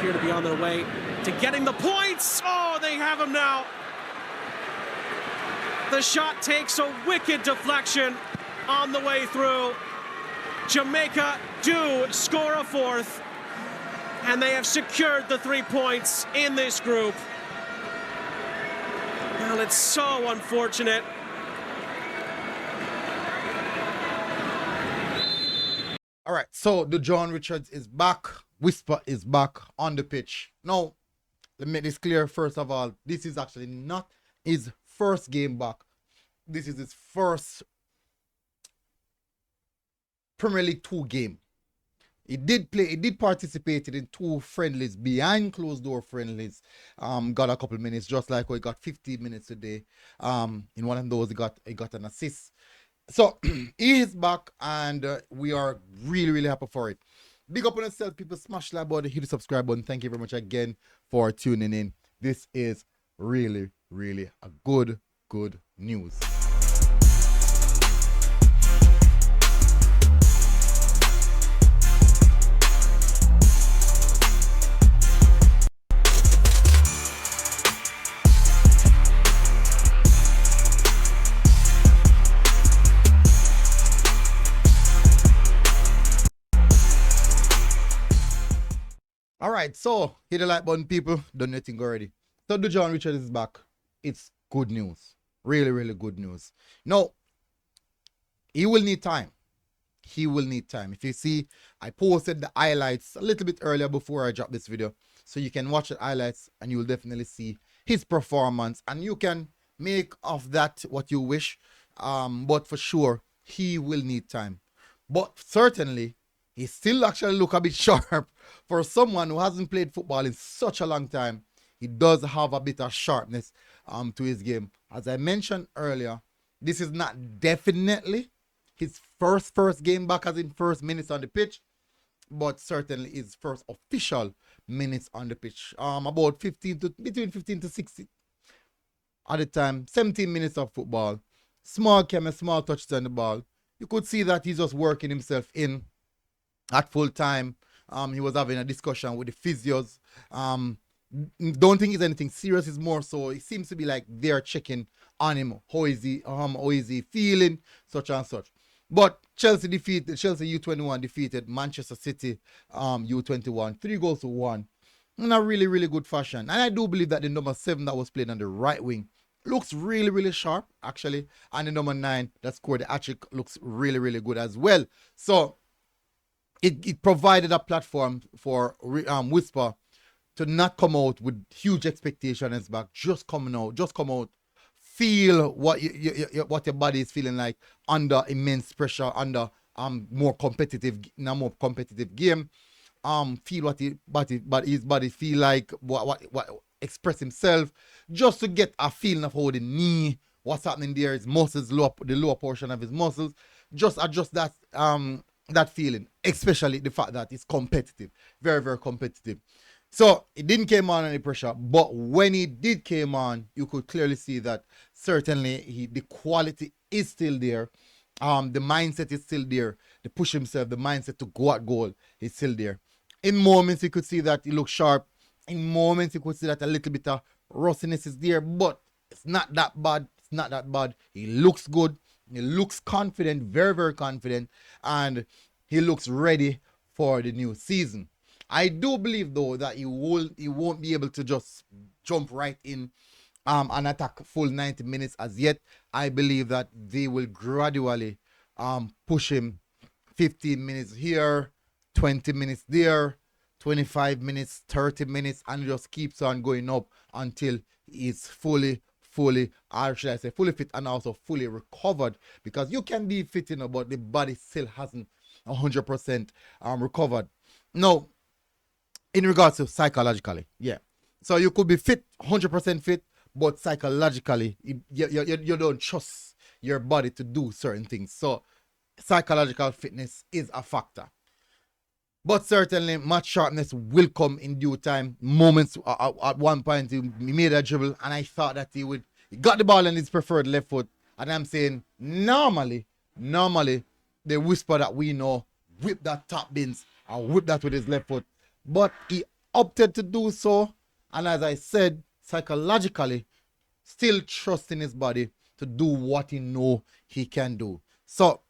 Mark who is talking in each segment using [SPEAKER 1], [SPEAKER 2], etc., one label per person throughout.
[SPEAKER 1] appear to be on their way to getting the points. Oh, they have him now. The shot takes a wicked deflection on the way through. Jamaica do score a fourth, and they have secured the 3 points in this group. Well, it's so unfortunate.
[SPEAKER 2] All right, so Dujuan Richards is back. Whisper is back on the pitch. Now, let me make this clear. First of all, this is actually not his first game back. This is his first Premier League 2 game. He did participate in 2 friendlies, behind closed door friendlies. Got a couple minutes, just like he got 15 minutes today. In one of those, he got an assist. So he is back, and we are really happy for it. Big up on yourself, people. Smash that button, hit the subscribe button. Thank you very much again for tuning in. This is really a good news. All right, so hit the like button, people. Done your thing already. So Dujuan Richards is back. It's good news. Really good news. Now, he will need time. He will need time. If you see, I posted the highlights a little bit earlier before I dropped this video. So you can watch the highlights and you will definitely see his performance. And you can make of that what you wish. But for sure, he will need time. But certainly, he still actually look a bit sharp for someone who hasn't played football in such a long time. He does have a bit of sharpness to his game. As I mentioned earlier, this is not definitely his first game back, as in first minutes on the pitch, but certainly his first official minutes on the pitch. About between 15 to 60 at the time. 17 minutes of football. Small chemistry, small touches on the ball. You could see that he's just working himself in at full time. He was having a discussion with the physios. Don't think it's anything serious. It's more so it seems to be like they're checking on him. How is he feeling? Such and such. But Chelsea U21 defeated Manchester City U21 3-1 in a really good fashion. And I do believe that the number 7 that was playing on the right wing looks really sharp actually, and the number 9 that scored the hat-trick looks really good as well. So it provided a platform for Whisper to not come out with huge expectations back. Just come out, feel what your body is feeling like under immense pressure, under more competitive game. Feel what his body feel like, what express himself, just to get a feeling of how the knee, what's happening there, his muscles, the lower portion of his muscles, just adjust that that feeling, especially the fact that it's competitive, very competitive. So it didn't came on any pressure, but when he did came on, you could clearly see that certainly the quality is still there. The mindset is still there. The push himself, the mindset to go at goal is still there. In moments you could see that he looks sharp. In moments you could see that a little bit of rustiness is there, but it's not that bad. It's not that bad. He looks good. He looks confident, very confident, and he looks ready for the new season. I do believe though that he won't be able to just jump right in and attack full 90 minutes as yet. I believe that they will gradually push him 15 minutes here, 20 minutes there, 25 minutes, 30 minutes, and just keeps on going up until he's fully, or should I say fully fit and also fully recovered, because you can be fit, but the body still hasn't 100% recovered. Now, in regards to psychologically, yeah. So you could be fit, 100% fit, but psychologically, you don't trust your body to do certain things. So psychological fitness is a factor. But certainly, match sharpness will come in due time. Moments at one point, he made a dribble, and I thought that he got the ball on his preferred left foot. And I'm saying, normally, the Whisper that we know, whip that top bins and whip that with his left foot. But he opted to do so. And as I said, psychologically, still trusting his body to do what he know he can do. So,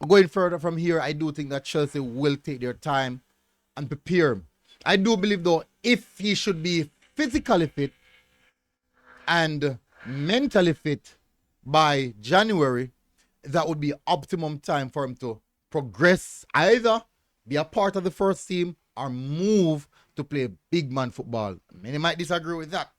[SPEAKER 2] going further from here, I do think that Chelsea will take their time and prepare. I do believe, though, if he should be physically fit and mentally fit by January, that would be optimum time for him to progress, either be a part of the first team or move to play big man football. Many might disagree with that.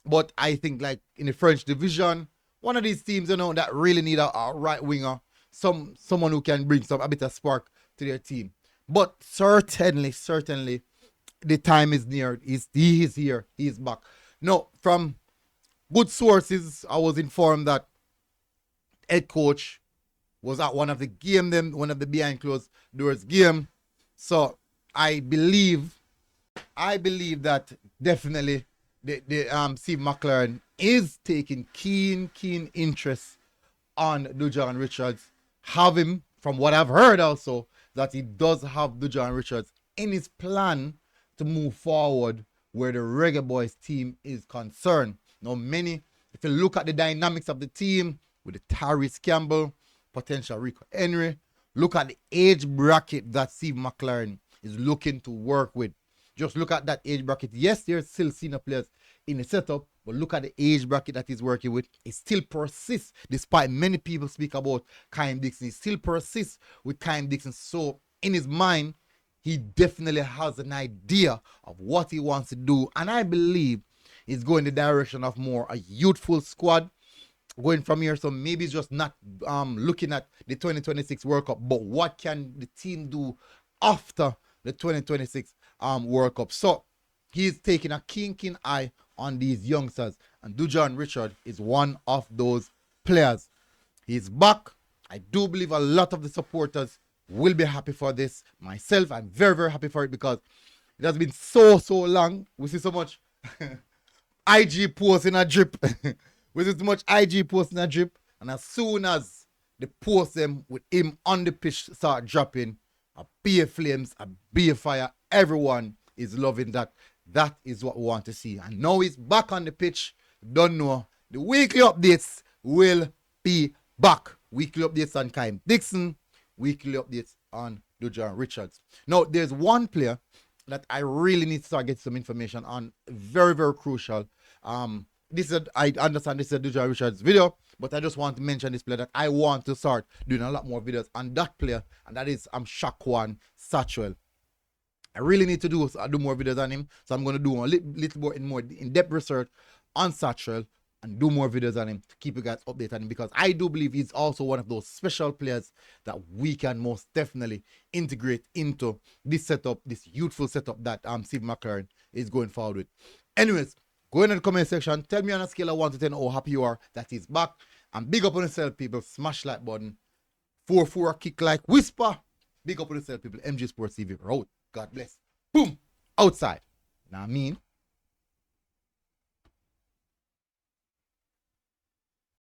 [SPEAKER 2] But I think, like in the French division, one of these teams, that really need a right winger, someone who can bring a bit of spark to their team. But certainly, the time is near. He is here. He is back. No, from good sources, I was informed that head coach was at one of the behind closed doors game. So I believe that definitely the Steve McLaren is taking keen interest on Dujuan Richards. Have him, from what I've heard also, that he does have Dujuan Richards in his plan to move forward where the Reggae Boyz team is concerned. Now, if you look at the dynamics of the team with the Tyrese Campbell, potential Rico Henry, look at the age bracket that Steve McLaren is looking to work with. Just look at that age bracket. Yes, there's still senior players in the setup, but look at the age bracket that he's working with. It still persists, despite many people speak about Kyle Dixon. He still persists with Kyle Dixon. So in his mind, he definitely has an idea of what he wants to do. And I believe he's going the direction of more a youthful squad going from here. So maybe it's just not looking at the 2026 World Cup, but what can the team do after the 2026 World Cup. So he's taking a keen eye on these youngsters, and Dujuan Richards is one of those players. He's back. I do believe a lot of the supporters will be happy for this. Myself, I'm very happy for it, because it has been so long. We see so much IG posts in a drip. We see so much IG posts in a drip, and as soon as they post them with him on the pitch start dropping, a beer flames, a beer fire, everyone is loving that. That is what we want to see. And now he's back on the pitch. Don't know. The weekly updates will be back. Weekly updates on Kyle Dixon. Weekly updates on Dujuan Richards. Now, there's one player that I really need to start getting some information on. Very crucial. I understand this is a Dujuan Richards video, but I just want to mention this player that I want to start doing a lot more videos on that player, and that is Shaquan Satchwell. I really need to do more videos on him, so I'm going to do a little more in-depth research on Satchwell and do more videos on him to keep you guys updated on him, because I do believe he's also one of those special players that we can most definitely integrate into this setup, this youthful setup that Steve McLaren is going forward with. Anyways, go in the comment section, tell me on a scale of 1 to 10 how happy you are that he's back, and big up on yourself, people. Smash like button, 4-4 kick like whisper. Big up on yourself, people. MG Sports TV, road. God bless. Boom. Outside. Now I mean.